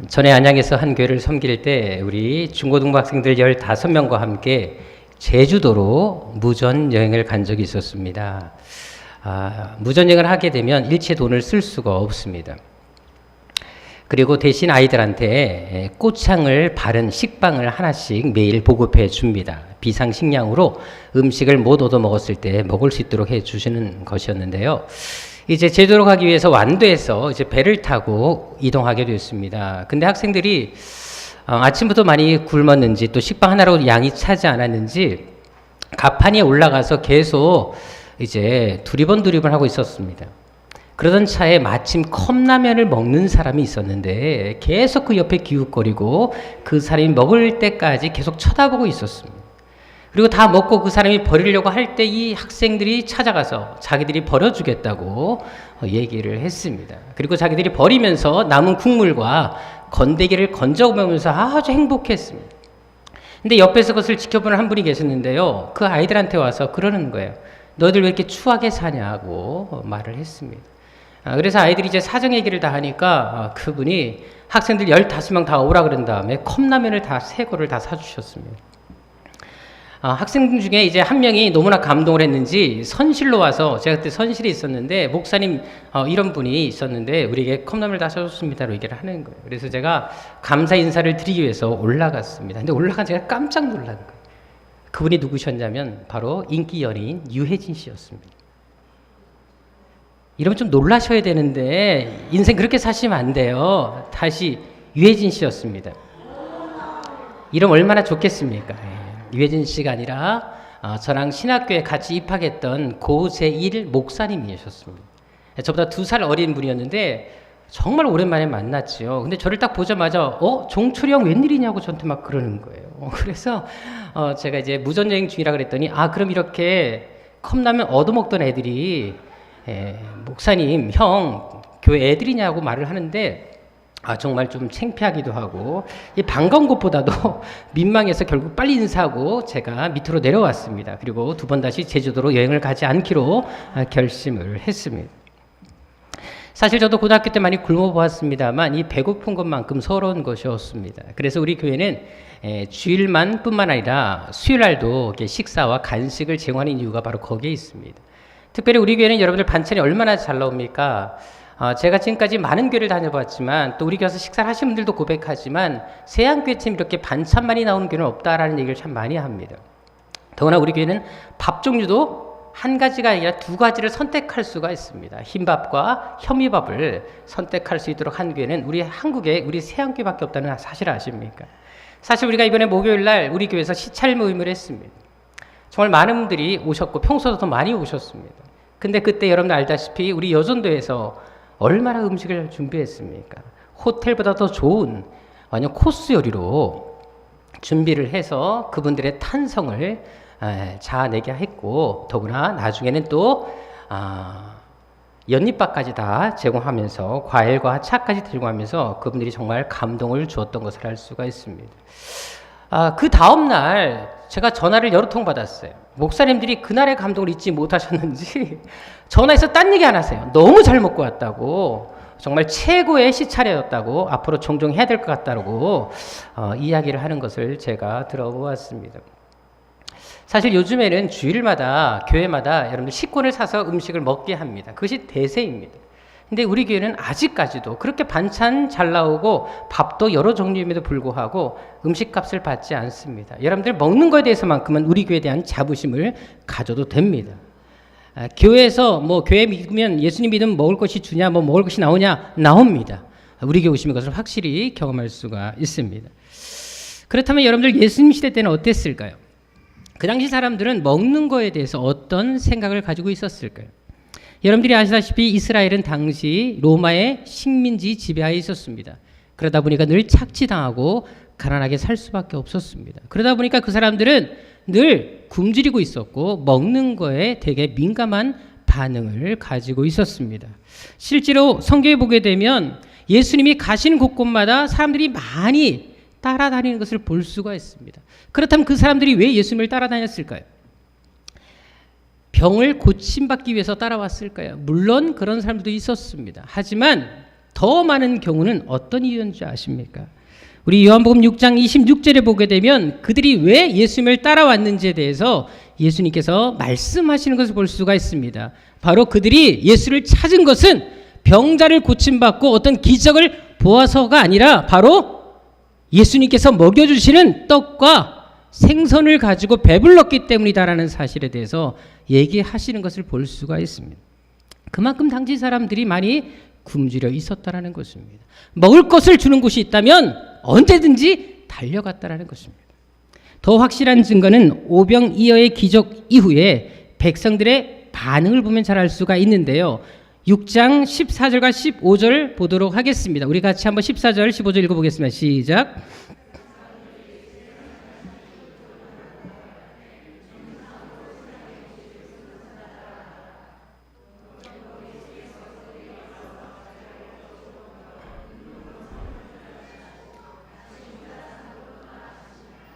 전에 안양에서 한 교회를 섬길 때 우리 중고등부 학생들 15명과 함께 제주도로 무전 여행을 간 적이 있었습니다. 무전 여행을 하게 되면 일체 돈을 쓸 수가 없습니다. 그리고 대신 아이들한테 꽃향을 바른 식빵을 하나씩 매일 보급해 줍니다. 비상식량으로 음식을 못 얻어 먹었을 때 먹을 수 있도록 해 주시는 것이었는데요. 이제 제주도로 가기 위해서 완도에서 이제 배를 타고 이동하게 됐습니다. 근데 학생들이 아침부터 많이 굶었는지 또 식빵 하나로 양이 차지 않았는지 가판위에 올라가서 계속 이제 두리번 하고 있었습니다. 그러던 차에 마침 컵라면을 먹는 사람이 있었는데 계속 그 옆에 기웃거리고 그 사람이 먹을 때까지 계속 쳐다보고 있었습니다. 그리고 다 먹고 그 사람이 버리려고 할 때 이 학생들이 찾아가서 자기들이 버려주겠다고 얘기를 했습니다. 그리고 자기들이 버리면서 남은 국물과 건더기를 건져오면서 아주 행복했습니다. 근데 옆에서 그것을 지켜보는 한 분이 계셨는데요. 그 아이들한테 와서 그러는 거예요. 너희들 왜 이렇게 추하게 사냐고 말을 했습니다. 그래서 아이들이 이제 사정 얘기를 다 하니까 그분이 학생들 15명 다 오라 그런 다음에 컵라면을 다 3고를 다 사주셨습니다. 학생 중에 이제 한 명이 너무나 감동을 했는지 선실로 와서, 제가 그때 선실에 있었는데 목사님 이런 분이 있었는데 우리에게 컵라면을 다 사줬습니다로 얘기를 하는 거예요. 그래서 제가 감사 인사를 드리기 위해서 올라갔습니다. 근데 올라간 제가 깜짝 놀란 거예요. 그분이 누구셨냐면 바로 인기 연예인 유해진 씨였습니다. 이러면 좀 놀라셔야 되는데 인생 그렇게 사시면 안 돼요. 다시 유해진 씨였습니다. 이러면 얼마나 좋겠습니까? 유해진 씨가 아니라 저랑 신학교에 같이 입학했던 고제1 목사님이셨습니다. 저보다 2살 어린 분이었는데 정말 오랜만에 만났죠. 근데 저를 딱 보자마자 종철이 형 웬일이냐고 저한테 막 그러는 거예요. 그래서 제가 이제 무전여행 중이라 그랬더니 그럼 이렇게 컵라면 얻어먹던 애들이 목사님 형 교회 애들이냐고 말을 하는데 정말 좀 창피하기도 하고 이 반가운 것보다도 민망해서 결국 빨리 인사하고 제가 밑으로 내려왔습니다. 그리고 2번 다시 제주도로 여행을 가지 않기로 결심을 했습니다. 사실 저도 고등학교 때 많이 굶어보았습니다만 이 배고픈 것만큼 서러운 것이 없습니다. 그래서 우리 교회는 주일만 뿐만 아니라 수요일날도 식사와 간식을 제공하는 이유가 바로 거기에 있습니다. 특별히 우리 교회는 여러분들 반찬이 얼마나 잘 나옵니까? 제가 지금까지 많은 교회를 다녀봤지만 또 우리 교회에서 식사를 하신 분들도 고백하지만 세안교회처럼 이렇게 반찬만이 나오는 교회는 없다라는 얘기를 참 많이 합니다. 더구나 우리 교회는 밥 종류도 한 가지가 아니라 2가지를 선택할 수가 있습니다. 흰밥과 현미밥을 선택할 수 있도록 한 교회는 우리 한국에 우리 세안교회밖에 없다는 사실 아십니까? 사실 우리가 이번에 목요일 날 우리 교회에서 시찰 모임을 했습니다. 정말 많은 분들이 오셨고 평소보다 더 많이 오셨습니다. 근데 그때 여러분들 알다시피 우리 여전도에서 얼마나 음식을 준비했습니까? 호텔보다 더 좋은 완전 코스 요리로 준비를 해서 그분들의 탄성을 자아내게 했고 더구나 나중에는 또 연잎밥까지 다 제공하면서 과일과 차까지 제공하면서 그분들이 정말 감동을 주었던 것을 알 수가 있습니다. 그 다음날 제가 전화를 여러 통 받았어요. 목사님들이 그날의 감동을 잊지 못하셨는지 전화해서 딴 얘기 안 하세요. 너무 잘 먹고 왔다고, 정말 최고의 시차례였다고, 앞으로 종종 해야 될 것 같다고 이야기를 하는 것을 제가 들어보았습니다. 사실 요즘에는 주일마다 교회마다 여러분들 식권을 사서 음식을 먹게 합니다. 그것이 대세입니다. 근데 우리 교회는 아직까지도 그렇게 반찬 잘 나오고 밥도 여러 종류임에도 불구하고 음식값을 받지 않습니다. 여러분들 먹는 거에 대해서만큼은 우리 교회에 대한 자부심을 가져도 됩니다. 교회에서 교회 믿으면 예수님 믿으면 먹을 것이 주냐 먹을 것이 나오냐 나옵니다. 우리 교회 오시면 그것을 확실히 경험할 수가 있습니다. 그렇다면 여러분들 예수님 시대 때는 어땠을까요? 그 당시 사람들은 먹는 거에 대해서 어떤 생각을 가지고 있었을까요? 여러분들이 아시다시피 이스라엘은 당시 로마의 식민지 지배하에 있었습니다. 그러다 보니까 늘 착취당하고 가난하게 살 수밖에 없었습니다. 그러다 보니까 그 사람들은 늘 굶주리고 있었고 먹는 거에 되게 민감한 반응을 가지고 있었습니다. 실제로 성경에 보게 되면 예수님이 가시는 곳곳마다 사람들이 많이 따라다니는 것을 볼 수가 있습니다. 그렇다면 그 사람들이 왜 예수님을 따라다녔을까요? 병을 고침받기 위해서 따라왔을까요? 물론 그런 사람들도 있었습니다. 하지만 더 많은 경우는 어떤 이유인지 아십니까? 우리 요한복음 6장 26절에 보게 되면 그들이 왜 예수님을 따라왔는지에 대해서 예수님께서 말씀하시는 것을 볼 수가 있습니다. 바로 그들이 예수를 찾은 것은 병자를 고침받고 어떤 기적을 보아서가 아니라 바로 예수님께서 먹여주시는 떡과 생선을 가지고 배불렀기 때문이다라는 사실에 대해서 얘기하시는 것을 볼 수가 있습니다. 그만큼 당시 사람들이 많이 굶주려 있었다라는 것입니다. 먹을 것을 주는 곳이 있다면 언제든지 달려갔다라는 것입니다. 더 확실한 증거는 오병이어의 기적 이후에 백성들의 반응을 보면 잘 알 수가 있는데요. 6장 14절과 15절 보도록 하겠습니다. 우리 같이 한번 14절, 15절 읽어보겠습니다. 시작.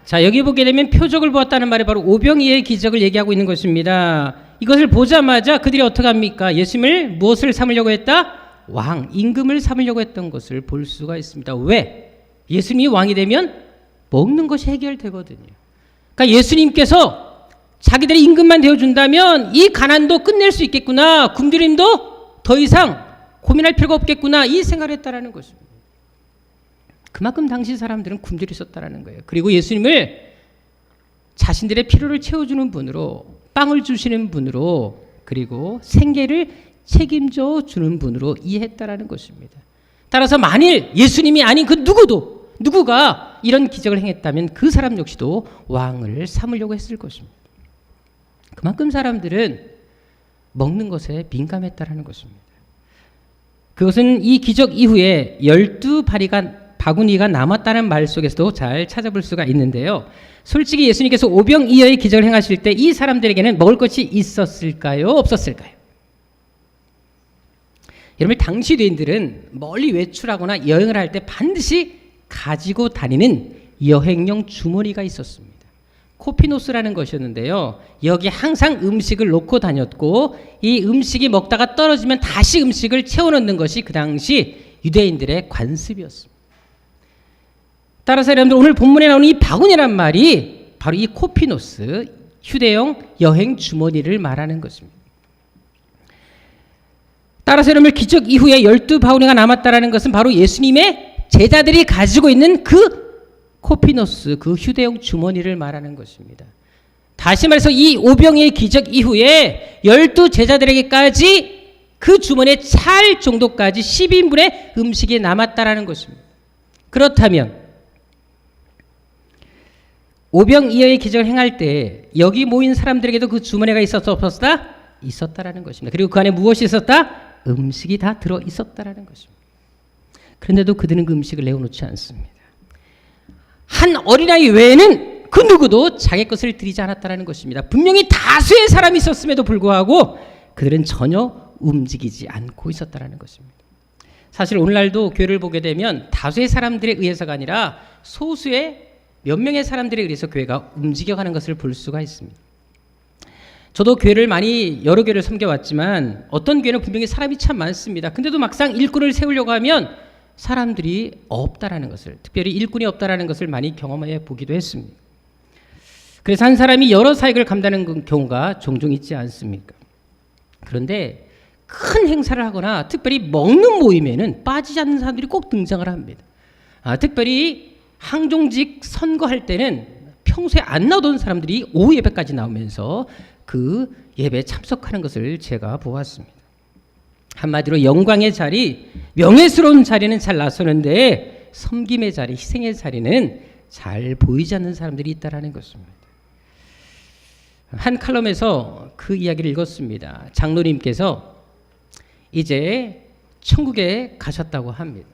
자, 여기 보게 되면 표적을 보았다는 말이 바로 오병이어의 기적을 얘기하고 있는 것입니다. 이것을 보자마자 그들이 어떻게 합니까? 예수님을 무엇을 삼으려고 했다? 왕, 임금을 삼으려고 했던 것을 볼 수가 있습니다. 왜? 예수님이 왕이 되면 먹는 것이 해결되거든요. 그러니까 예수님께서 자기들이 임금만 되어준다면 이 가난도 끝낼 수 있겠구나, 굶주림도 더 이상 고민할 필요가 없겠구나, 이 생각을 했다라는 것입니다. 그만큼 당시 사람들은 굶주려 있었다라는 거예요. 그리고 예수님을 자신들의 필요를 채워주는 분으로, 빵을 주시는 분으로, 그리고 생계를 책임져 주는 분으로 이해했다라는 것입니다. 따라서 만일 예수님이 아닌 그 누구가 이런 기적을 행했다면 그 사람 역시도 왕을 삼으려고 했을 것입니다. 그만큼 사람들은 먹는 것에 민감했다라는 것입니다. 그것은 이 기적 이후에 12바구니가 남았다는 말 속에서도 잘 찾아볼 수가 있는데요. 솔직히 예수님께서 오병이어의 기적을 행하실 때 이 사람들에게는 먹을 것이 있었을까요? 없었을까요? 여러분, 당시 유대인들은 멀리 외출하거나 여행을 할 때 반드시 가지고 다니는 여행용 주머니가 있었습니다. 코피노스라는 것이었는데요. 여기 항상 음식을 놓고 다녔고 이 음식이 먹다가 떨어지면 다시 음식을 채워넣는 것이 그 당시 유대인들의 관습이었습니다. 따라서 여러분들 오늘 본문에 나오는 이 바구니란 말이 바로 이 코피노스, 휴대용 여행 주머니를 말하는 것입니다. 따라서 여러분들 기적 이후에 12바구니가 남았다라는 것은 바로 예수님의 제자들이 가지고 있는 그 코피노스, 그 휴대용 주머니를 말하는 것입니다. 다시 말해서 이 오병이의 기적 이후에 12 제자들에게까지 그 주머니에 찰 정도까지 10인분의 음식이 남았다라는 것입니다. 그렇다면 오병이어의 기적을 행할 때 여기 모인 사람들에게도 그 주머니가 있었다 없었다? 있었다라는 것입니다. 그리고 그 안에 무엇이 있었다? 음식이 다 들어 있었다라는 것입니다. 그런데도 그들은 그 음식을 내어놓지 않습니다. 한 어린아이 외에는 그 누구도 자기 것을 드리지 않았다라는 것입니다. 분명히 다수의 사람이 있었음에도 불구하고 그들은 전혀 움직이지 않고 있었다라는 것입니다. 사실 오늘날도 교회를 보게 되면 다수의 사람들에 의해서가 아니라 소수의 몇 명의 사람들에 의해서 교회가 움직여가는 것을 볼 수가 있습니다. 저도 교회를 여러 교회를 섬겨왔지만 어떤 교회는 분명히 사람이 참 많습니다. 근데도 막상 일꾼을 세우려고 하면 사람들이 없다라는 것을, 특별히 일꾼이 없다라는 것을 많이 경험해 보기도 했습니다. 그래서 한 사람이 여러 사역을 감당하는 경우가 종종 있지 않습니까? 그런데 큰 행사를 하거나 특별히 먹는 모임에는 빠지지 않는 사람들이 꼭 등장을 합니다. 특별히 항종직 선거할 때는 평소에 안 나오던 사람들이 오후 예배까지 나오면서 그 예배에 참석하는 것을 제가 보았습니다. 한마디로 영광의 자리, 명예스러운 자리는 잘 나서는데 섬김의 자리, 희생의 자리는 잘 보이지 않는 사람들이 있다라는 것입니다. 한 칼럼에서 그 이야기를 읽었습니다. 장로님께서 이제 천국에 가셨다고 합니다.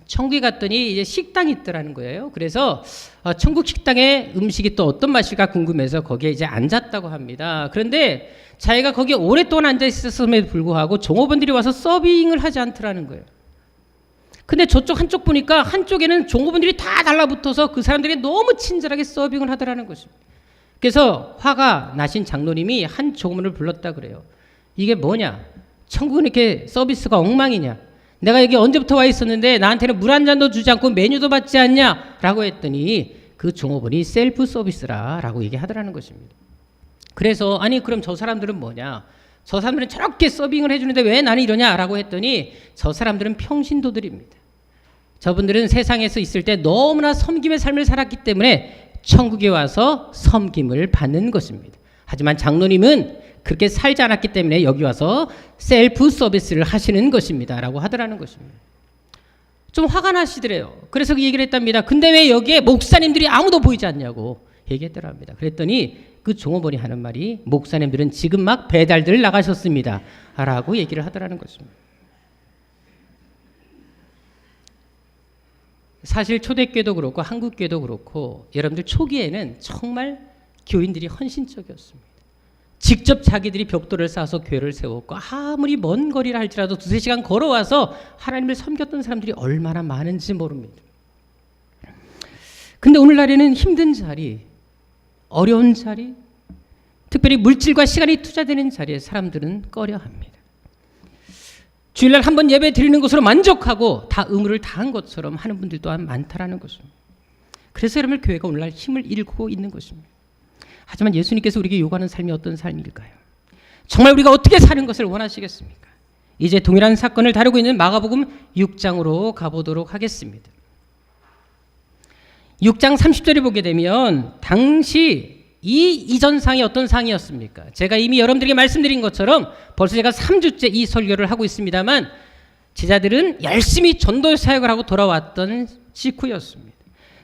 천국에 갔더니 이제 식당이 있더라는 거예요. 그래서 천국 식당의 음식이 또 어떤 맛일까 궁금해서 거기에 이제 앉았다고 합니다. 그런데 자기가 거기에 오랫동안 앉아 있었음에도 불구하고 종업원들이 와서 서빙을 하지 않더라는 거예요. 근데 저쪽 한쪽 보니까 한쪽에는 종업원들이 다 달라붙어서 그 사람들이 너무 친절하게 서빙을 하더라는 것입니다. 그래서 화가 나신 장로님이 한 종업원을 불렀다 그래요. 이게 뭐냐? 천국은 이렇게 서비스가 엉망이냐? 내가 여기 언제부터 와 있었는데 나한테는 물 한 잔도 주지 않고 메뉴도 받지 않냐? 라고 했더니 그 종업원이 셀프 서비스라 라고 얘기하더라는 것입니다. 그래서 아니 그럼 저 사람들은 뭐냐? 저 사람들은 저렇게 서빙을 해주는데 왜 나는 이러냐? 라고 했더니 저 사람들은 평신도들입니다. 저분들은 세상에서 있을 때 너무나 섬김의 삶을 살았기 때문에 천국에 와서 섬김을 받는 것입니다. 하지만 장로님은 그렇게 살지 않았기 때문에 여기 와서 셀프 서비스를 하시는 것입니다. 라고 하더라는 것입니다. 좀 화가 나시더래요. 그래서 그 얘기를 했답니다. 근데 왜 여기에 목사님들이 아무도 보이지 않냐고 얘기했더랍니다. 그랬더니 그 종업원이 하는 말이 목사님들은 지금 막 배달들 나가셨습니다. 라고 얘기를 하더라는 것입니다. 사실 초대교회도 그렇고 한국교회도 그렇고 여러분들 초기에는 정말 교인들이 헌신적이었습니다. 직접 자기들이 벽돌을 쌓아서 교회를 세웠고 아무리 먼 거리를 할지라도 2-3시간 걸어와서 하나님을 섬겼던 사람들이 얼마나 많은지 모릅니다. 근데 오늘날에는 힘든 자리, 어려운 자리, 특별히 물질과 시간이 투자되는 자리에 사람들은 꺼려합니다. 주일날 한번 예배 드리는 것으로 만족하고 다 의무를 다한 것처럼 하는 분들 또한 많다라는 것입니다. 그래서 여러분 교회가 오늘날 힘을 잃고 있는 것입니다. 하지만 예수님께서 우리에게 요구하는 삶이 어떤 삶일까요? 정말 우리가 어떻게 사는 것을 원하시겠습니까? 이제 동일한 사건을 다루고 있는 마가복음 6장으로 가보도록 하겠습니다. 6장 30절에 보게 되면 당시 이 이전 상이 어떤 상이었습니까? 제가 이미 여러분들에게 말씀드린 것처럼 벌써 제가 3주째 이 설교를 하고 있습니다만 제자들은 열심히 전도 사역을 하고 돌아왔던 직후였습니다.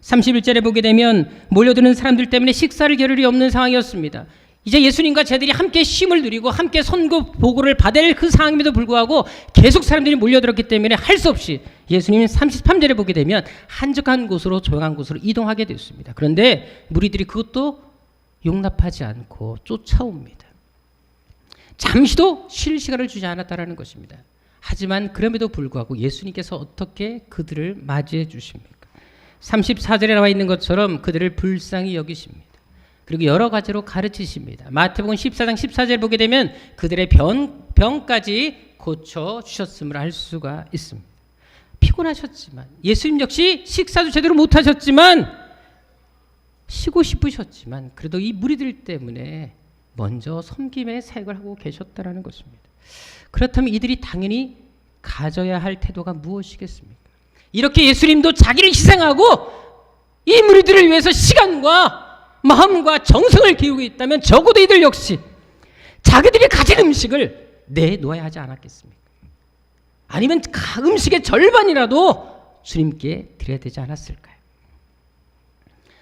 31절에 보게 되면 몰려드는 사람들 때문에 식사를 겨를이 없는 상황이었습니다. 이제 예수님과 제자들이 함께 쉼을 누리고 함께 선고 보고를 받을 그 상황임에도 불구하고 계속 사람들이 몰려들었기 때문에 할 수 없이 예수님은 33절에 보게 되면 한적한 곳으로 조용한 곳으로 이동하게 됐습니다. 그런데 무리들이 그것도 용납하지 않고 쫓아옵니다. 잠시도 쉴 시간을 주지 않았다라는 것입니다. 하지만 그럼에도 불구하고 예수님께서 어떻게 그들을 맞이해 주십니까? 34절에 나와 있는 것처럼 그들을 불쌍히 여기십니다. 그리고 여러 가지로 가르치십니다. 마태복음 14장 14절 보게 되면 그들의 병까지 고쳐주셨음을 알 수가 있습니다. 피곤하셨지만 예수님 역시 식사도 제대로 못하셨지만 쉬고 싶으셨지만 그래도 이 무리들 때문에 먼저 섬김의 사역을 하고 계셨다는 것입니다. 그렇다면 이들이 당연히 가져야 할 태도가 무엇이겠습니까? 이렇게 예수님도 자기를 희생하고 이 무리들을 위해서 시간과 마음과 정성을 기울이고 있다면 적어도 이들 역시 자기들이 가진 음식을 내놓아야 하지 않았겠습니까? 아니면 음식의 절반이라도 주님께 드려야 되지 않았을까요?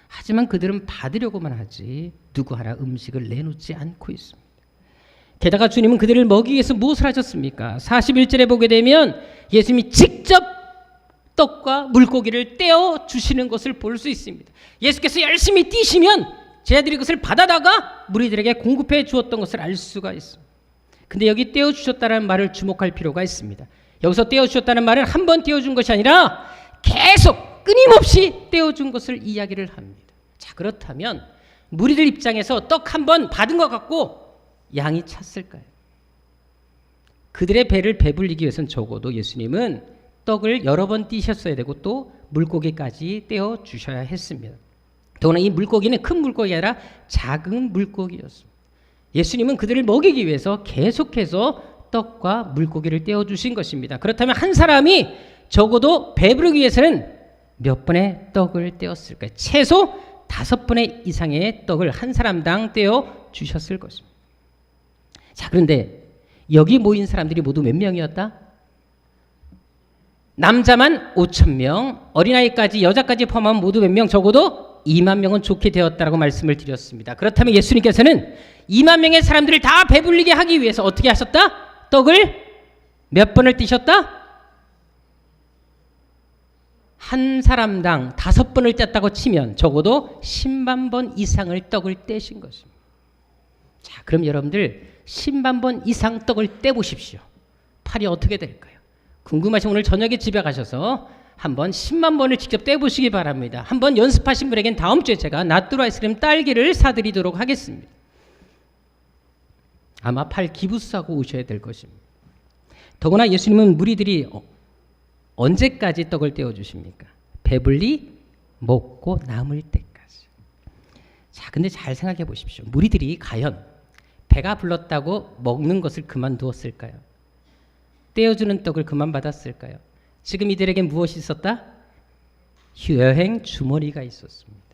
하지만 그들은 받으려고만 하지 누구 하나 음식을 내놓지 않고 있습니다. 게다가 주님은 그들을 먹이기 위해서 무엇을 하셨습니까? 41절에 보게 되면 예수님이 직접 떡과 물고기를 떼어 주시는 것을 볼 수 있습니다. 예수께서 열심히 뛰시면 제자들이 그것을 받아다가 무리들에게 공급해 주었던 것을 알 수가 있습니다. 근데 여기 떼어 주셨다는 말을 주목할 필요가 있습니다. 여기서 떼어 주셨다는 말은 한 번 떼어 준 것이 아니라 계속 끊임없이 떼어 준 것을 이야기를 합니다. 자, 그렇다면 무리들 입장에서 떡 한 번 받은 것 같고 양이 찼을까요? 그들의 배를 배불리기 위해서는 적어도 예수님은 떡을 여러 번 띄셨어야 되고 또 물고기까지 떼어 주셔야 했습니다. 더구나 이 물고기는 큰 물고기가 아니라 작은 물고기였습니다. 예수님은 그들을 먹이기 위해서 계속해서 떡과 물고기를 떼어 주신 것입니다. 그렇다면 한 사람이 적어도 배부르기 위해서는 몇 번의 떡을 떼었을까요? 최소 5번의 이상의 떡을 한 사람당 떼어 주셨을 것입니다. 자, 그런데 여기 모인 사람들이 모두 몇 명이었다? 남자만 5,000명, 어린아이까지 여자까지 포함하면 모두 몇 명? 적어도 2만 명은 좋게 되었다라고 말씀을 드렸습니다. 그렇다면 예수님께서는 2만 명의 사람들을 다 배불리게 하기 위해서 어떻게 하셨다? 떡을 몇 번을 띄셨다? 한 사람당 5번을 뗐다고 치면 적어도 10만 번 이상을 떡을 떼신 것입니다. 자, 그럼 여러분들 10만 번 이상 떡을 떼보십시오. 팔이 어떻게 될까요? 궁금하시면 오늘 저녁에 집에 가셔서 한번 10만 번을 직접 떼보시기 바랍니다. 한번 연습하신 분에겐 다음 주에 제가 나뚜루 아이스크림 딸기를 사드리도록 하겠습니다. 아마 팔 기부스하고 오셔야 될 것입니다. 더구나 예수님은 무리들이 언제까지 떡을 떼어주십니까? 배불리 먹고 남을 때까지. 자, 근데 잘 생각해 보십시오. 무리들이 과연 배가 불렀다고 먹는 것을 그만두었을까요? 떼어주는 떡을 그만 받았을까요? 지금 이들에게 무엇이 있었다? 여행 주머니가 있었습니다.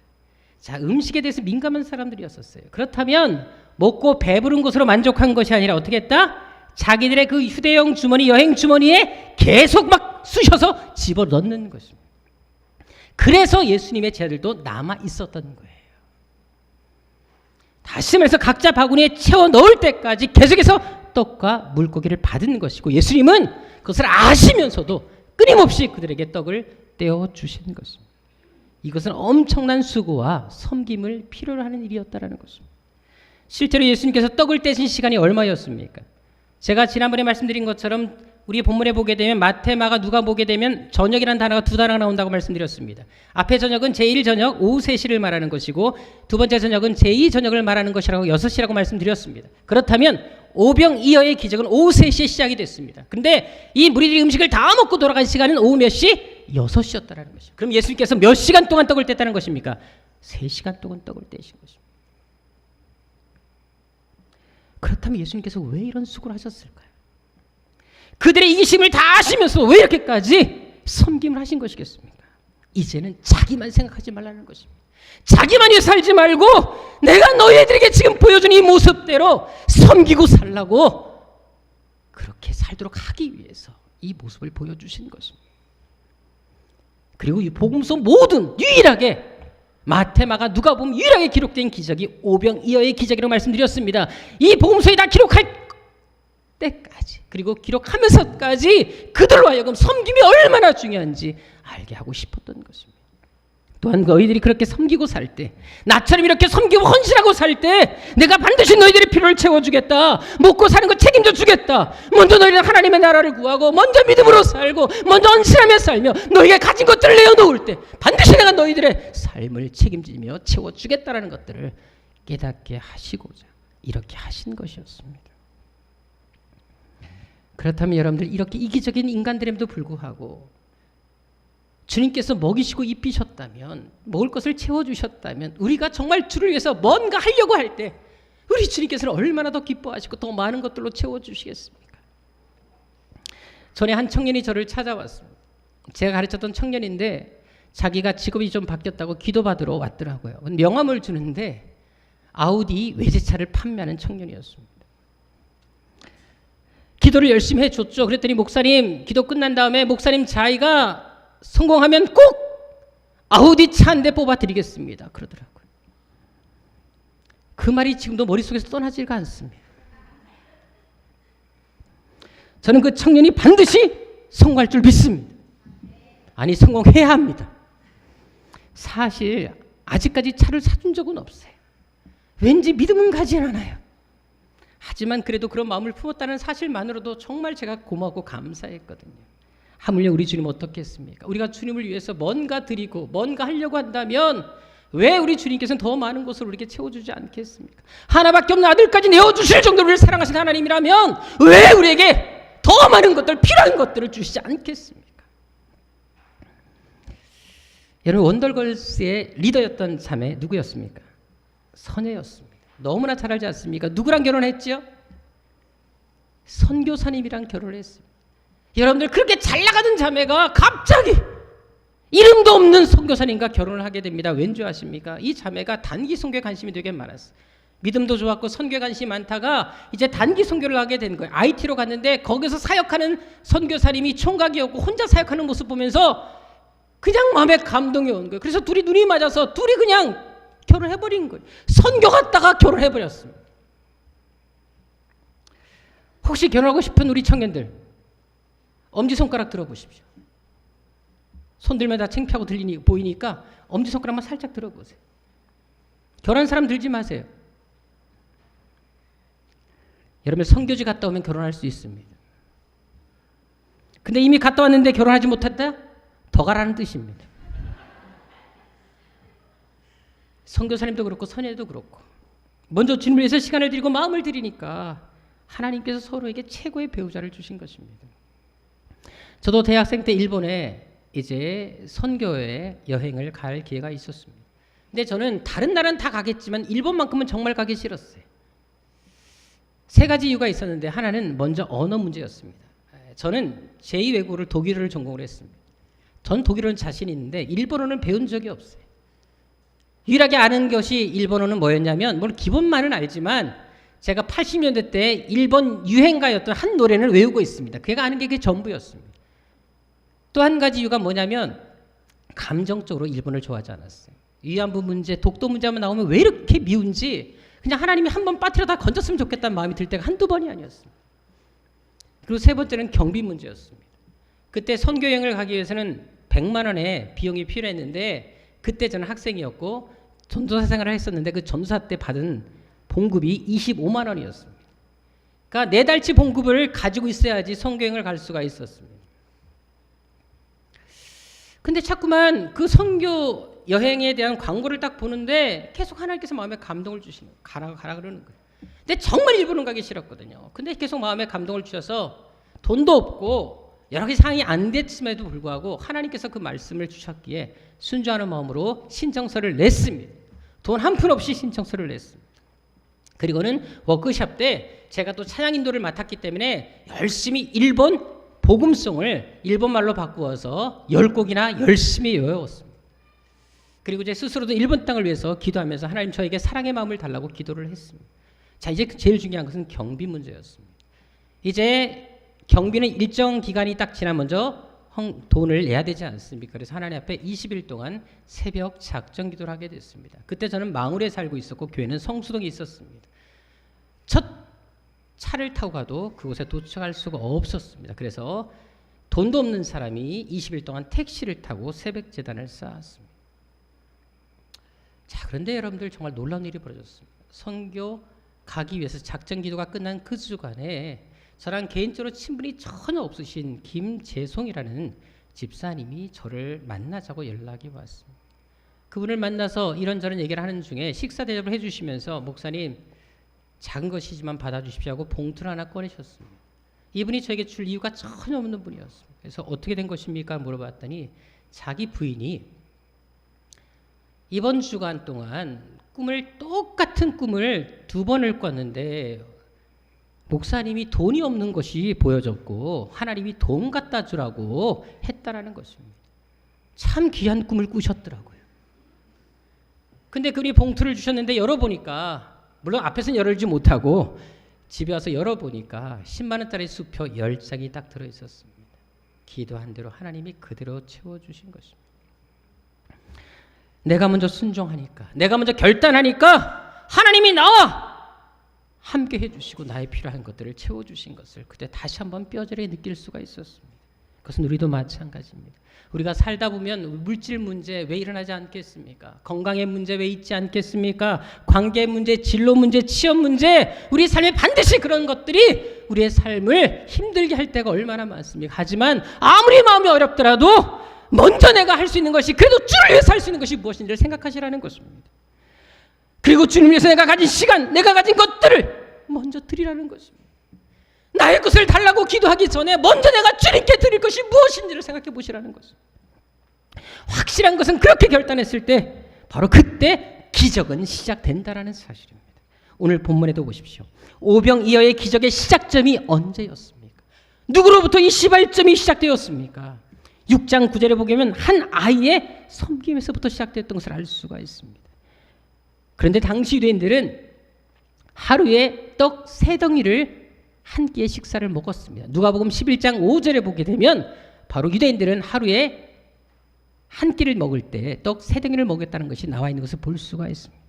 자, 음식에 대해서 민감한 사람들이었었어요. 그렇다면 먹고 배부른 것으로 만족한 것이 아니라 어떻게 했다? 자기들의 그 휴대용 주머니, 여행 주머니에 계속 막 쑤셔서 집어넣는 것입니다. 그래서 예수님의 제자들도 남아 있었던 거예요. 다시 말해서 각자 바구니에 채워 넣을 때까지 계속해서 떡과 물고기를 받은 것이고, 예수님은 그것을 아시면서도 끊임없이 그들에게 떡을 떼어 주신 것입니다. 이것은 엄청난 수고와 섬김을 필요로 하는 일이었다라는 것입니다. 실제로 예수님께서 떡을 떼신 시간이 얼마였습니까? 제가 지난번에 말씀드린 것처럼 우리 본문에 보게 되면 마태, 마가, 누가 보게 되면 저녁이라는 단어가 두 단어가 나온다고 말씀드렸습니다. 앞에 저녁은 제1저녁 오후 3시를 말하는 것이고, 두 번째 저녁은 제2저녁을 말하는 것이라고 6시라고 말씀드렸습니다. 그렇다면 오병이어의 기적은 오후 3시에 시작이 됐습니다. 그런데 이 무리들이 음식을 다 먹고 돌아간 시간은 오후 몇 시? 6시였다라는 것이죠. 그럼 예수님께서 몇 시간 동안 떡을 뗐다는 것입니까? 3시간 동안 떡을 떼신 것입니다. 그렇다면 예수님께서 왜 이런 수고를 하셨을까요? 그들의 이기심을 다 아시면서 왜 이렇게까지 섬김을 하신 것이겠습니까? 이제는 자기만 생각하지 말라는 것입니다. 자기만 위해 살지 말고 내가 너희들에게 지금 보여준 이 모습대로 섬기고 살라고, 그렇게 살도록 하기 위해서 이 모습을 보여주신 것입니다. 그리고 이 복음서 모든 유일하게 마태, 마가, 누가복음 유일하게 기록된 기적이 오병이어의 기적이라고 말씀드렸습니다. 이 복음서에 다 기록할 때까지, 그리고 기록하면서까지 그들로 하여금 섬김이 얼마나 중요한지 알게 하고 싶었던 것입니다. 또한 너희들이 그렇게 섬기고 살 때, 나처럼 이렇게 섬기고 헌신하고 살 때 내가 반드시 너희들의 필요를 채워주겠다, 먹고 사는 거 책임져 주겠다. 먼저 너희는 하나님의 나라를 구하고 먼저 믿음으로 살고 먼저 헌신하며 살며 너희가 가진 것들을 내어놓을 때 반드시 내가 너희들의 삶을 책임지며 채워주겠다라는 것들을 깨닫게 하시고자 이렇게 하신 것이었습니다. 그렇다면 여러분들, 이렇게 이기적인 인간들임에도 불구하고 주님께서 먹이시고 입히셨다면, 먹을 것을 채워주셨다면, 우리가 정말 주를 위해서 뭔가 하려고 할 때 우리 주님께서는 얼마나 더 기뻐하시고 더 많은 것들로 채워주시겠습니까? 전에 한 청년이 저를 찾아왔습니다. 제가 가르쳤던 청년인데 자기가 직업이 좀 바뀌었다고 기도받으러 왔더라고요. 명함을 주는데 아우디 외제차를 판매하는 청년이었습니다. 기도를 열심히 해줬죠. 그랬더니 목사님, 기도 끝난 다음에 목사님, 자기가 성공하면 꼭 아우디 차 한 대 뽑아드리겠습니다, 그러더라고요. 그 말이 지금도 머릿속에서 떠나지가 않습니다. 저는 그 청년이 반드시 성공할 줄 믿습니다. 아니, 성공해야 합니다. 사실 아직까지 차를 사준 적은 없어요. 왠지 믿음은 가진 않아요. 하지만 그래도 그런 마음을 품었다는 사실만으로도 정말 제가 고마웠고 감사했거든요. 하물며 우리 주님 어떻게 했습니까? 우리가 주님을 위해서 뭔가 드리고 뭔가 하려고 한다면 왜 우리 주님께서는 더 많은 것을 우리에게 채워주지 않겠습니까? 하나밖에 없는 아들까지 내어주실 정도로 우리를 사랑하신 하나님이라면 왜 우리에게 더 많은 것들, 필요한 것들을 주시지 않겠습니까? 여러분, 원더걸스의 리더였던 자매 누구였습니까? 선혜였습니다. 너무나 잘 알지 않습니까? 누구랑 결혼했죠? 선교사님이랑 결혼을 했습니다. 여러분들, 그렇게 잘 나가는 자매가 갑자기 이름도 없는 선교사님과 결혼을 하게 됩니다. 왠지 아십니까? 이 자매가 단기 선교에 관심이 되게 많았어요. 믿음도 좋았고 선교에 관심이 많다가 이제 단기 선교를 하게 된 거예요. IT로 갔는데 거기서 사역하는 선교사님이 총각이었고 혼자 사역하는 모습 보면서 그냥 마음에 감동이 온 거예요. 그래서 둘이 눈이 맞아서 둘이 그냥 결혼해버린 거예요. 선교 갔다가 결혼해버렸습니다. 혹시 결혼하고 싶은 우리 청년들, 엄지손가락 들어보십시오. 손 들면 다 창피하고 보이니까 엄지손가락만 살짝 들어보세요. 결혼한 사람 들지 마세요. 여러분, 선교지 갔다 오면 결혼할 수 있습니다. 근데 이미 갔다 왔는데 결혼하지 못했다? 더 가라는 뜻입니다. 선교사님도 그렇고 선녀도 그렇고 먼저 주님을 위해서 시간을 드리고 마음을 드리니까 하나님께서 서로에게 최고의 배우자를 주신 것입니다. 저도 대학생 때 일본에 이제 선교회 여행을 갈 기회가 있었습니다. 근데 저는 다른 나라는 다 가겠지만 일본만큼은 정말 가기 싫었어요. 세 가지 이유가 있었는데 하나는 먼저 언어 문제였습니다. 저는 제2외국어를 독일어를 전공을 했습니다. 전 독일어는 자신 있는데 일본어는 배운 적이 없어요. 유일하게 아는 것이 일본어는 뭐였냐면 물론 기본만은 알지만 제가 80년대 때 일본 유행가였던 한 노래를 외우고 있습니다. 그가 아는 게 그게 전부였습니다. 또 한 가지 이유가 뭐냐면 감정적으로 일본을 좋아하지 않았어요. 위안부 문제, 독도 문제만 나오면 왜 이렇게 미운지 그냥 하나님이 한번 빠뜨려 다 건졌으면 좋겠다는 마음이 들 때가 한두 번이 아니었습니다. 그리고 세 번째는 경비 문제였습니다. 그때 선교 여행을 가기 위해서는 100만 원의 비용이 필요했는데 그때 저는 학생이었고 전도사 생활을 했었는데 그 전도사 때 받은 봉급이 25만 원이었습니다. 그러니까 4달치 봉급을 가지고 있어야지 선교 여행을 갈 수가 있었습니다. 근데 자꾸만 그 선교 여행에 대한 광고를 딱 보는데 계속 하나님께서 마음에 감동을 주시는 거예요. 가라 그러는 거예요. 근데 정말 일본은 가기 싫었거든요. 근데 계속 마음에 감동을 주셔서 돈도 없고 여러 가지 상황이 안 됐음에도 불구하고 하나님께서 그 말씀을 주셨기에 순종하는 마음으로 신청서를 냈습니다. 돈 한 푼 없이 신청서를 냈습니다. 그리고는 워크숍 때 제가 또 찬양 인도를 맡았기 때문에 열심히 일본 복음송을 일본말로 바꾸어서 10곡이나 열심히 외웠습니다. 그리고 제 스스로도 일본 땅을 위해서 기도하면서 하나님 저에게 사랑의 마음을 달라고 기도를 했습니다. 자, 이제 제일 중요한 것은 경비 문제였습니다. 이제 경비는 일정 기간이 딱 지나 먼저 돈을 내야 되지 않습니까? 그래서 하나님 앞에 20일 동안 새벽 작정 기도를 하게 됐습니다. 그때 저는 망울에 살고 있었고 교회는 성수동에 있었습니다. 첫 차를 타고 가도 그곳에 도착할 수가 없었습니다. 그래서 돈도 없는 사람이 20일 동안 택시를 타고 새벽 제단을 쌓았습니다. 자, 그런데 여러분들 정말 놀라운 일이 벌어졌습니다. 선교 가기 위해서 작전 기도가 끝난 그 주간에 저랑 개인적으로 친분이 전혀 없으신 김재송이라는 집사님이 저를 만나자고 연락이 왔습니다. 그분을 만나서 이런저런 얘기를 하는 중에 식사 대접을 해주시면서 목사님 작은 것이지만 받아주십시오 하고 봉투를 하나 꺼내셨습니다. 이분이 저에게 줄 이유가 전혀 없는 분이었습니다. 그래서 어떻게 된 것입니까? 물어봤더니 자기 부인이 이번 주간 동안 똑같은 꿈을 2번을 꿨는데 목사님이 돈이 없는 것이 보여졌고 하나님이 돈 갖다 주라고 했다라는 것입니다. 참 귀한 꿈을 꾸셨더라고요. 근데 그분이 봉투를 주셨는데 열어보니까 물론 앞에서는 열지 못하고 집에 와서 열어보니까 10만 원짜리 수표 10장이 딱 들어있었습니다. 기도한 대로 하나님이 그대로 채워주신 것입니다. 내가 먼저 순종하니까 내가 먼저 결단하니까 하나님이 나와 함께 해주시고 나의 필요한 것들을 채워주신 것을 그때 다시 한번 뼈저리게 느낄 수가 있었습니다. 그것은 우리도 마찬가지입니다. 우리가 살다 보면 물질 문제 왜 일어나지 않겠습니까? 건강의 문제 왜 있지 않겠습니까? 관계 문제, 진로 문제, 취업 문제 우리 삶에 반드시 그런 것들이 우리의 삶을 힘들게 할 때가 얼마나 많습니까? 하지만 아무리 마음이 어렵더라도 먼저 내가 할 수 있는 것이 그래도 주를 위해서 할 수 있는 것이 무엇인지를 생각하시라는 것입니다. 그리고 주님 위해서 내가 가진 시간, 내가 가진 것들을 먼저 드리라는 것입니다. 나의 것을 달라고 기도하기 전에 먼저 내가 주님께 드릴 것이 무엇인지를 생각해 보시라는 것입니다. 확실한 것은 그렇게 결단했을 때 바로 그때 기적은 시작된다라는 사실입니다. 오늘 본문에도 보십시오. 오병이어의 기적의 시작점이 언제였습니까? 누구로부터 이 시발점이 시작되었습니까? 6장 9절에 보면 한 아이의 섬김에서부터 시작됐던 것을 알 수가 있습니다. 그런데 당시 유대인들은 하루에 떡 3덩이를 한 끼의 식사를 먹었습니다. 누가복음 11장 5절에 보게 되면 바로 유대인들은 하루에 한 끼를 먹을 때 떡 3덩이를 먹였다는 것이 나와 있는 것을 볼 수가 있습니다.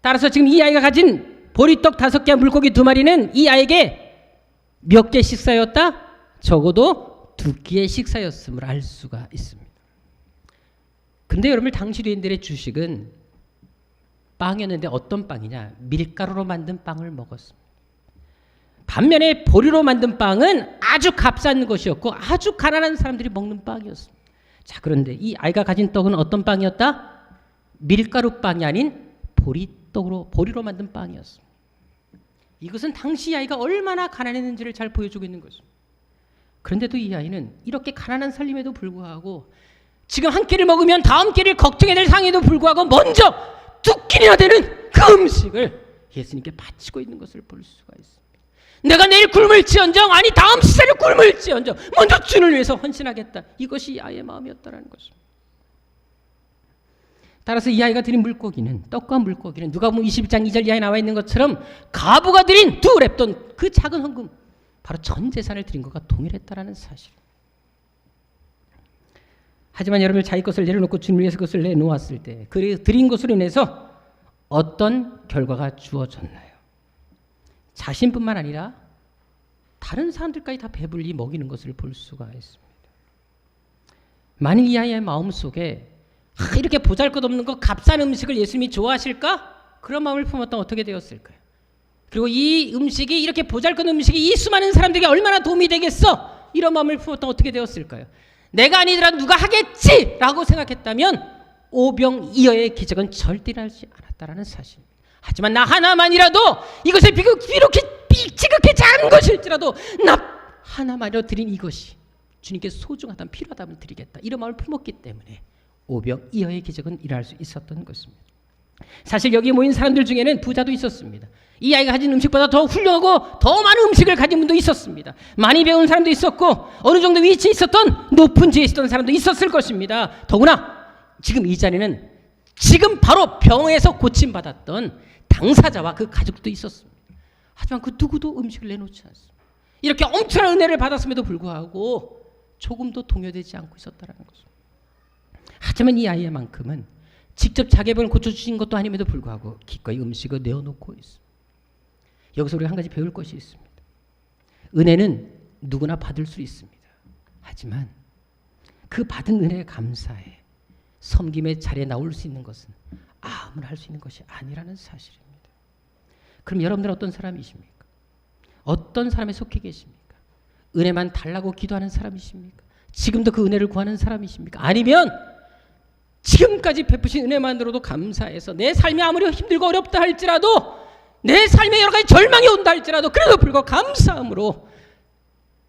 따라서 지금 이 아이가 가진 보리떡 5개와 물고기 2마리는 이 아이에게 몇 개 식사였다? 적어도 2끼의 식사였음을 알 수가 있습니다. 근데 여러분 당시 유대인들의 주식은 빵이었는데 어떤 빵이냐? 밀가루로 만든 빵을 먹었습니다. 반면에 보리로 만든 빵은 아주 값싼 것이었고 아주 가난한 사람들이 먹는 빵이었습니다. 자, 그런데 이 아이가 가진 떡은 어떤 빵이었다? 밀가루 빵이 아닌 보리로 만든 빵이었습니다. 이것은 당시 아이가 얼마나 가난했는지를 잘 보여주고 있는 것입니다. 그런데도 이 아이는 이렇게 가난한 살림에도 불구하고 지금 한 끼를 먹으면 다음 끼를 걱정해야 될 상황에도 불구하고 먼저 두 끼나 되는 그 음식을 예수님께 바치고 있는 것을 볼 수가 있습니다. 내가 내일 굶을지언정, 아니 다음 시세를 굶을지언정 먼저 주를 위해서 헌신하겠다. 이것이 이 아이의 마음이었다는 것입니다. 따라서 이 아이가 드린 물고기는, 떡과 물고기는 누가복음 21장 2절 이하에 나와 있는 것처럼 가부가 드린 2렙돈, 그 작은 헌금, 바로 전 재산을 드린 것과 동일했다라는 사실. 하지만 여러분, 자기 것을 내려놓고 주님을 위해서 그것을 내놓았을 때 그 드린 것으로 인해서 어떤 결과가 주어졌나요? 자신뿐만 아니라 다른 사람들까지 다 배불리 먹이는 것을 볼 수가 있습니다. 만일 이 아이의 마음속에 이렇게 보잘것없는 거 값싼 음식을 예수님이 좋아하실까? 그런 마음을 품었다면 어떻게 되었을까요? 그리고 이 음식이, 이렇게 보잘것없는 음식이 이 수많은 사람들에게 얼마나 도움이 되겠어? 이런 마음을 품었다면 어떻게 되었을까요? 내가 아니더라도 누가 하겠지! 라고 생각했다면 오병이어의 기적은 절대 일어나지 않았다는 사실입니다. 하지만 나 하나만이라도, 이것이 비록 지극히 작은 것일지라도 나 하나만이라도 드린 이것이 주님께 소중하다면, 필요하다면 드리겠다, 이런 마음을 품었기 때문에 오병이어의 기적은 일어날 수 있었던 것입니다. 사실 여기 모인 사람들 중에는 부자도 있었습니다. 이 아이가 가진 음식보다 더 훌륭하고 더 많은 음식을 가진 분도 있었습니다. 많이 배운 사람도 있었고 어느 정도 위치에 있었던, 높은 지에 있었던 사람도 있었을 것입니다. 더구나 지금 이 자리는 지금 바로 병에서 고침받았던 당사자와 그 가족도 있었습니다. 하지만 그 누구도 음식을 내놓지 않습니다. 이렇게 엄청난 은혜를 받았음에도 불구하고 조금도 동요되지 않고 있었다는 것입니다. 하지만 이 아이만큼은 직접 자기 병을 고쳐주신 것도 아님에도 불구하고 기꺼이 음식을 내어놓고 있습니다. 여기서 우리가 한 가지 배울 것이 있습니다. 은혜는 누구나 받을 수 있습니다. 하지만 그 받은 은혜에 감사해 섬김의 자리에 나올 수 있는 것은 아무나 할 수 있는 것이 아니라는 사실입니다. 그럼 여러분들은 어떤 사람이십니까? 어떤 사람에 속해 계십니까? 은혜만 달라고 기도하는 사람이십니까? 지금도 그 은혜를 구하는 사람이십니까? 아니면 지금까지 베푸신 은혜만으로도 감사해서 내 삶이 아무리 힘들고 어렵다 할지라도, 내 삶에 여러 가지 절망이 온다 할지라도 그래도 불구하고 감사함으로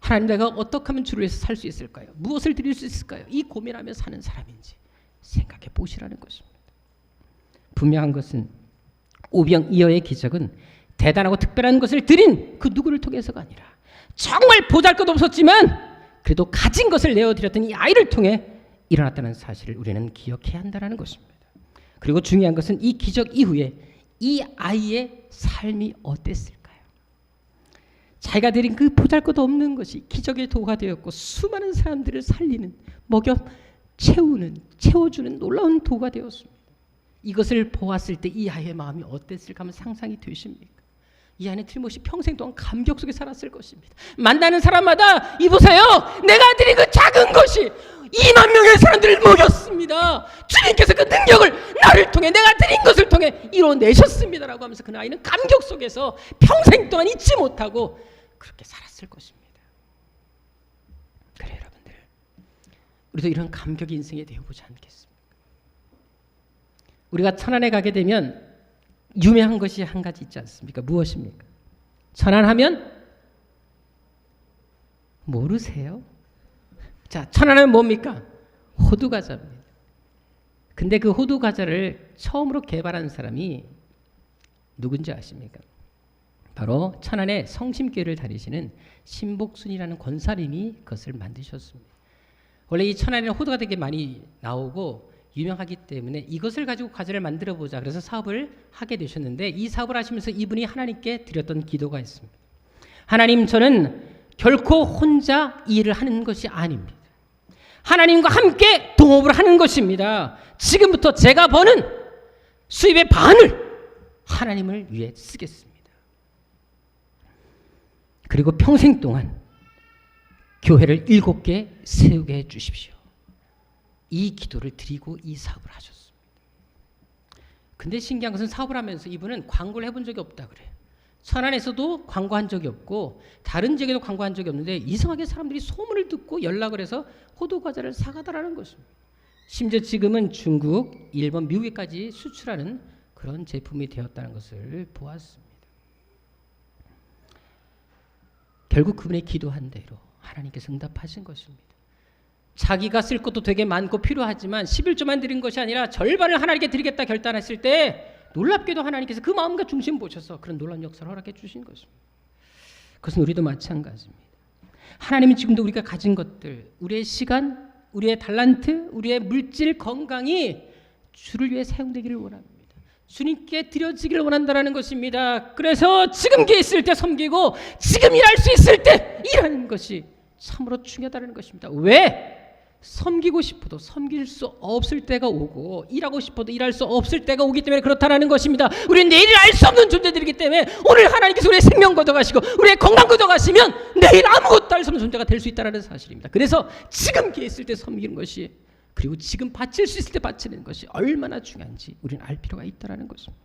하나님, 내가 어떻게 하면 주를 위해서 살 수 있을까요? 무엇을 드릴 수 있을까요? 이 고민하며 사는 사람인지 생각해 보시라는 것입니다. 분명한 것은 오병이어의 기적은 대단하고 특별한 것을 드린 그 누구를 통해서가 아니라 정말 보잘것없었지만 그래도 가진 것을 내어드렸던 이 아이를 통해 일어났다는 사실을 우리는 기억해야 한다는 것입니다. 그리고 중요한 것은 이 기적 이후에 이 아이의 삶이 어땠을까요? 자기가 드린 그 보잘것없는 것이 기적의 도구가 되었고 수많은 사람들을 살리는, 먹여 채워주는 놀라운 도구가 되었습니다. 이것을 보았을 때 이 아이의 마음이 어땠을까 하면 상상이 되십니까? 이 아이는 틀림없이 평생 동안 감격 속에 살았을 것입니다. 만나는 사람마다 이보세요, 내가 드린 그 작은 것이 2만 명의 사람들을 먹였습니다. 주님께서 그 능력을 나를 통해, 내가 드린 것을 통해 이뤄내셨습니다라고 하면서 그 아이는 감격 속에서 평생 동안 잊지 못하고 그렇게 살았을 것입니다. 그래 여러분들, 우리도 이런 감격의 인생에 되어보지 않겠습니까? 우리가 천안에 가게 되면 유명한 것이 한 가지 있지 않습니까? 무엇입니까? 천안하면 모르세요? 자, 천안은 뭡니까? 호두과자입니다. 근데 그 호두과자를 처음으로 개발한 사람이 누군지 아십니까? 바로 천안의 성심교회를 다니시는 신복순이라는 권사님이 그것을 만드셨습니다. 원래 이 천안에는 호두가 되게 많이 나오고 유명하기 때문에 이것을 가지고 과자를 만들어 보자, 그래서 사업을 하게 되셨는데, 이 사업을 하시면서 이분이 하나님께 드렸던 기도가 있습니다. 하나님, 저는 결코 혼자 일을 하는 것이 아닙니다. 하나님과 함께 동업을 하는 것입니다. 지금부터 제가 버는 수입의 반을 하나님을 위해 쓰겠습니다. 그리고 평생 동안 교회를 7개 세우게 해 주십시오. 이 기도를 드리고 이 사업을 하셨습니다. 근데 신기한 것은 사업을 하면서 이분은 광고를 해본 적이 없다 그래요. 천안에서도 광고한 적이 없고 다른 지역에도 광고한 적이 없는데 이상하게 사람들이 소문을 듣고 연락을 해서 호두과자를 사가더라는 것입니다. 심지어 지금은 중국, 일본, 미국에까지 수출하는 그런 제품이 되었다는 것을 보았습니다. 결국 그분의 기도한 대로 하나님께서 응답하신 것입니다. 자기가 쓸 것도 되게 많고 필요하지만 11조만 드린 것이 아니라 절반을 하나님께 드리겠다 결단했을 때 놀랍게도 하나님께서 그 마음과 중심 보셔서 그런 놀라운 역사를 허락해 주신 것입니다. 그것은 우리도 마찬가지입니다. 하나님은 지금도 우리가 가진 것들, 우리의 시간, 우리의 달란트, 우리의 물질, 건강이 주를 위해 사용되기를 원합니다. 주님께 드려지기를 원한다는 것입니다. 그래서 지금 기회 있을 때 섬기고 지금 일할 수 있을 때 일하는 것이 참으로 중요하다는 것입니다. 왜? 섬기고 싶어도 섬길 수 없을 때가 오고 일하고 싶어도 일할 수 없을 때가 오기 때문에 그렇다는 것입니다. 우리는 내일을 알 수 없는 존재들이기 때문에 오늘 하나님께서 우리의 생명 걷어가시고 우리의 건강 걷어가시면 내일 아무것도 알 수 없는 존재가 될 수 있다는 사실입니다. 그래서 지금 기회 있을 때 섬기는 것이, 그리고 지금 바칠 수 있을 때 바치는 것이 얼마나 중요한지 우리는 알 필요가 있다는 것입니다.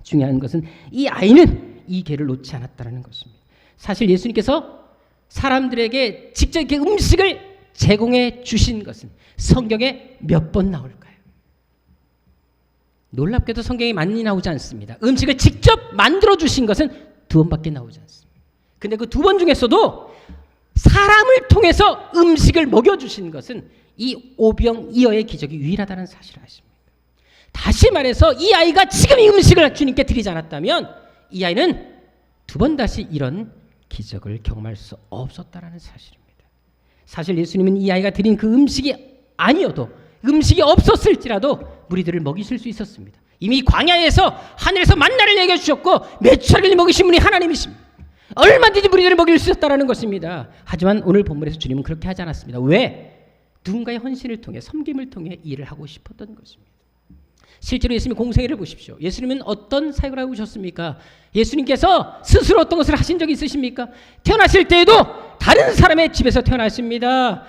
중요한 것은 이 아이는 이 기회를 놓지 않았다는 것입니다. 사실 예수님께서 사람들에게 직접 이렇게 음식을 제공해 주신 것은 성경에 몇 번 나올까요? 놀랍게도 성경에 많이 나오지 않습니다. 음식을 직접 만들어 주신 것은 2번밖에 나오지 않습니다. 근데 그 2번 중에서도 사람을 통해서 음식을 먹여주신 것은 이 오병이어의 기적이 유일하다는 사실을 아십니다. 다시 말해서 이 아이가 지금 이 음식을 주님께 드리지 않았다면 이 아이는 2번 다시 이런 기적을 경험할 수 없었다는 사실입니다. 사실 예수님은 이 아이가 드린 그 음식이 아니어도, 음식이 없었을지라도 무리들을 먹이실 수 있었습니다. 이미 광야에서 하늘에서 만나를 내려주셨고 메추라기를 먹이신 분이 하나님이십니다. 얼마든지 무리들을 먹일 수 있었다는 것입니다. 하지만 오늘 본문에서 주님은 그렇게 하지 않았습니다. 왜? 누군가의 헌신을 통해, 섬김을 통해 일을 하고 싶었던 것입니다. 실제로 예수님의 공생애를 보십시오. 예수님은 어떤 사역을 하고 오셨습니까? 예수님께서 스스로 어떤 것을 하신 적이 있으십니까? 태어나실 때에도 다른 사람의 집에서 태어나십니다.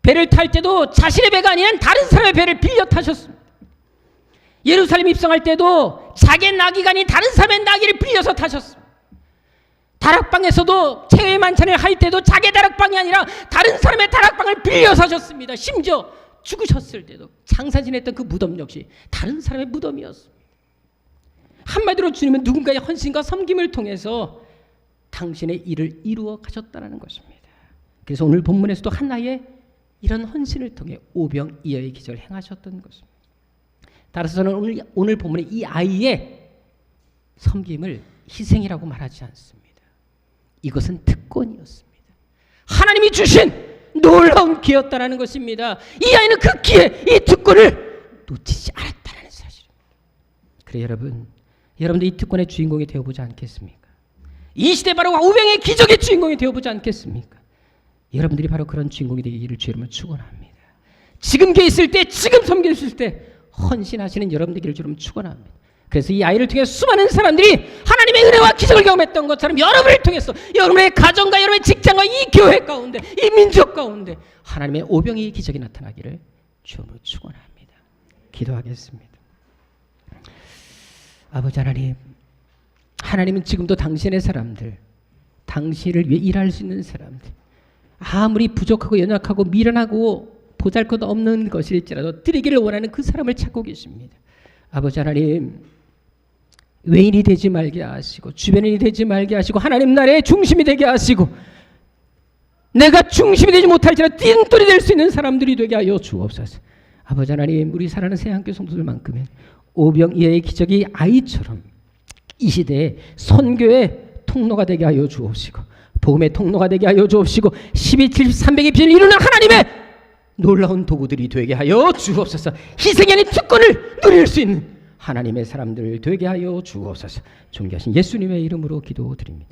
배를 탈 때도 자신의 배가 아닌 다른 사람의 배를 빌려 타셨습니다. 예루살렘 입성할 때도 자기의 나귀가 아닌 다른 사람의 나귀를 빌려서 타셨습니다. 다락방에서도 체외 만찬을 할 때도 자기의 다락방이 아니라 다른 사람의 다락방을 빌려서 하셨습니다. 심지어 죽으셨을 때도 장사 지냈던 그 무덤 역시 다른 사람의 무덤이었습니다. 한마디로 주님은 누군가의 헌신과 섬김을 통해서 당신의 일을 이루어 가셨다는 것입니다. 그래서 오늘 본문에서도 한나의 이런 헌신을 통해 오병이어의 기적을 행하셨던 것입니다. 따라서 저는 오늘 본문의 이 아이의 섬김을 희생이라고 말하지 않습니다. 이것은 특권이었습니다. 하나님이 주신 놀라운 기회였다는 것입니다. 이 아이는 그 기회, 이 특권을 놓치지 않았다는 사실입니다. 그래 여러분들 이 특권의 주인공이 되어보지 않겠습니까? 이 시대 바로 오병의 기적의 주인공이 되어보지 않겠습니까? 여러분들이 바로 그런 주인공이 되기를 주의 이름으로 축원합니다. 지금 기회 있을 때, 지금 섬길 수 있을 때 헌신하시는 여러분 되기를 주의 이름으로 축원합니다. 그래서 이 아이를 통해 수많은 사람들이 하나님의 은혜와 기적을 경험했던 것처럼 여러분을 통해서 여러분의 가정과 여러분의 직장과 이 교회 가운데, 이 민족 가운데 하나님의 오병이의 기적이 나타나기를 주님으로 축원합니다. 기도하겠습니다. 아버지 하나님, 하나님은 지금도 당신의 사람들, 당신을 위해 일할 수 있는 사람들, 아무리 부족하고 연약하고 미련하고 보잘것없는 것일지라도 드리기를 원하는 그 사람을 찾고 계십니다. 아버지 하나님, 외인이 되지 말게 하시고 주변인이 되지 말게 하시고 하나님 나라의 중심이 되게 하시고 내가 중심이 되지 못할지라도 띵돌이 될 수 있는 사람들이 되게 하여 주옵소서. 아버지 하나님, 우리 사랑하는 새한교 성도들만큼은 오병이어의 기적이 아이처럼 이 시대에 선교의 통로가 되게 하여 주옵시고 복음의 통로가 되게 하여 주옵시고 12, 70, 300의 비전을 이루는 하나님의 놀라운 도구들이 되게 하여 주옵소서. 희생이 아닌 특권을 누릴 수 있는 하나님의 사람들 되게 하여 주옵소서. 존귀하신 예수님의 이름으로 기도드립니다.